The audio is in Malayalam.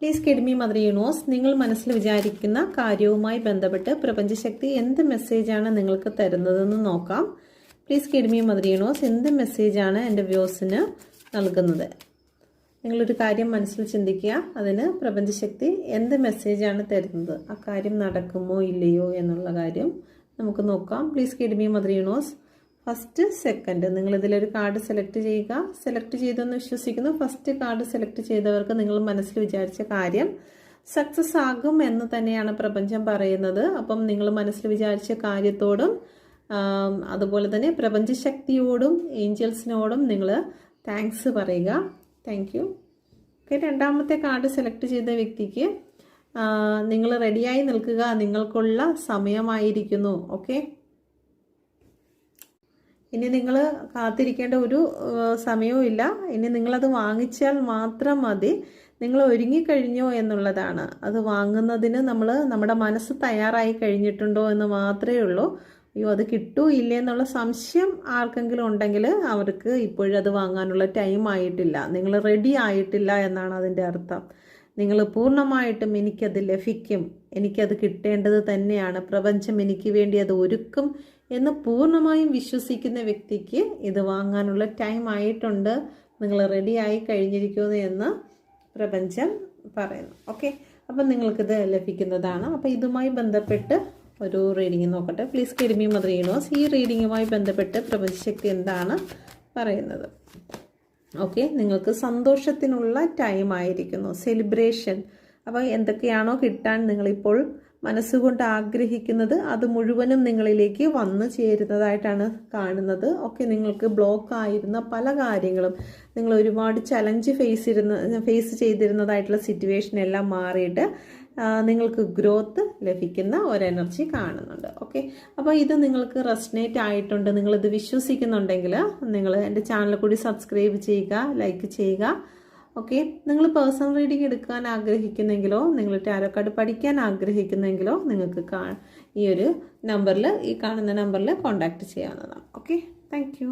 Please guide me mother universe. നിങ്ങൾ മനസ്സിൽ വിചാരിക്കുന്ന കാര്യവുമായി ബന്ധപ്പെട്ട് പ്രപഞ്ചശക്തി എന്ത് മെസ്സേജാണ് നിങ്ങൾക്ക് തരുന്നതെന്ന് നോക്കാം. പ്ലീസ് കിഡ്മി മദർ യൂണിവേഴ്സ്, എന്ത് മെസ്സേജാണ് എൻ്റെ വ്യൂസിന് നൽകുന്നത്? നിങ്ങളൊരു കാര്യം മനസ്സിൽ ചിന്തിക്കുക, അതിന് പ്രപഞ്ചശക്തി എന്ത് മെസ്സേജാണ് തരുന്നത്, ആ കാര്യം നടക്കുമോ ഇല്ലയോ എന്നുള്ള കാര്യം നമുക്ക് നോക്കാം. Please guide me mother universe. First second നിങ്ങളിതിലൊരു കാർഡ് സെലക്ട് ചെയ്യുക. സെലക്ട് ചെയ്തെന്ന് വിശ്വസിക്കുന്നു. ഫസ്റ്റ് കാർഡ് സെലക്ട് ചെയ്തവർക്ക് നിങ്ങൾ മനസ്സിൽ വിചാരിച്ച കാര്യം സക്സസ് ആകും എന്ന് തന്നെയാണ് പ്രപഞ്ചം പറയുന്നത്. അപ്പം നിങ്ങൾ മനസ്സിൽ വിചാരിച്ച കാര്യത്തോടും അതുപോലെ തന്നെ പ്രപഞ്ചശക്തിയോടും ഏഞ്ചൽസിനോടും നിങ്ങൾ താങ്ക്സ് പറയുക. Thank you. ഓക്കെ, രണ്ടാമത്തെ കാർഡ് സെലക്ട് ചെയ്ത വ്യക്തിക്ക് നിങ്ങൾ റെഡിയായി നിൽക്കുക, നിങ്ങൾക്കുള്ള സമയമായിരിക്കുന്നു. ഓക്കെ, ഇനി നിങ്ങൾ കാത്തിരിക്കേണ്ട ഒരു സമയവും ഇല്ല. ഇനി നിങ്ങളത് വാങ്ങിച്ചാൽ മാത്രം മതി. നിങ്ങൾ ഒരുങ്ങിക്കഴിഞ്ഞോ എന്നുള്ളതാണ്. അത് വാങ്ങുന്നതിന് നമ്മുടെ മനസ്സ് തയ്യാറായി കഴിഞ്ഞിട്ടുണ്ടോ എന്ന് മാത്രമേ ഉള്ളൂ. അയ്യോ, അത് കിട്ടൂ ഇല്ലേ എന്നുള്ള സംശയം ആർക്കെങ്കിലും ഉണ്ടെങ്കിൽ അവർക്ക് ഇപ്പോഴത് വാങ്ങാനുള്ള ടൈം ആയിട്ടില്ല, നിങ്ങൾ റെഡി ആയിട്ടില്ല എന്നാണ് അതിൻ്റെ അർത്ഥം. നിങ്ങൾ പൂർണ്ണമായിട്ടും എനിക്കത് ലഭിക്കും, എനിക്കത് കിട്ടേണ്ടത് തന്നെയാണ്, പ്രപഞ്ചം എനിക്ക് വേണ്ടി അത് ഒരുക്കും എന്ന് പൂർണ്ണമായും വിശ്വസിക്കുന്ന വ്യക്തിക്ക് ഇത് വാങ്ങാനുള്ള ടൈം ആയിട്ടുണ്ട്, നിങ്ങൾ റെഡി ആയി കഴിഞ്ഞിരിക്കുന്നു എന്ന് പ്രപഞ്ചം പറയുന്നു. ഓക്കെ, അപ്പം നിങ്ങൾക്കിത് ലഭിക്കുന്നതാണ്. അപ്പോൾ ഇതുമായി ബന്ധപ്പെട്ട് ഒരു റീഡിങ് നോക്കട്ടെ. പ്ലീസ് കിഡ്മി മദർ യൂണിവേഴ്സ്, ഈ റീഡിങ്ങുമായി ബന്ധപ്പെട്ട് പ്രപഞ്ചശക്തി എന്താണ് പറയുന്നത്? ഓക്കെ, നിങ്ങൾക്ക് സന്തോഷത്തിനുള്ള ടൈം ആയിരിക്കുന്നു, സെലിബ്രേഷൻ. അപ്പോൾ എന്തൊക്കെയാണോ കിട്ടാൻ നിങ്ങളിപ്പോൾ മനസ്സുകൊണ്ട് ആഗ്രഹിക്കുന്നത് അത് മുഴുവനും നിങ്ങളിലേക്ക് വന്നു ചേരുന്നതായിട്ടാണ് കാണുന്നത്. ഓക്കെ, നിങ്ങൾക്ക് ബ്ലോക്ക് ആയിരുന്ന പല കാര്യങ്ങളും, നിങ്ങൾ ഒരുപാട് ചലഞ്ച് ഫേസ് ചെയ്തിരുന്നതായിട്ടുള്ള സിറ്റുവേഷൻ എല്ലാം മാറിയിട്ട് നിങ്ങൾക്ക് ഗ്രോത്ത് ലഭിക്കുന്ന ഒരു എനർജി കാണുന്നുണ്ട്. ഓക്കെ, അപ്പോൾ ഇത് നിങ്ങൾക്ക് റെസനേറ്റ് ആയിട്ടുണ്ട്, നിങ്ങളിത് വിശ്വസിക്കുന്നുണ്ടെങ്കിൽ നിങ്ങൾ എൻ്റെ ചാനൽ കൂടി സബ്സ്ക്രൈബ് ചെയ്യുക, ലൈക്ക് ചെയ്യുക. ഓക്കെ, നിങ്ങൾ പേഴ്സണൽ റീഡിംഗ് എടുക്കാൻ ആഗ്രഹിക്കുന്നെങ്കിലോ നിങ്ങൾ ടാരോ കാർഡ് പഠിക്കാൻ ആഗ്രഹിക്കുന്നെങ്കിലോ നിങ്ങൾക്ക് ഈ ഒരു നമ്പറിൽ, ഈ കാണുന്ന നമ്പറിൽ കോൺടാക്റ്റ് ചെയ്യാവുന്നതാണ്. Okay, thank you.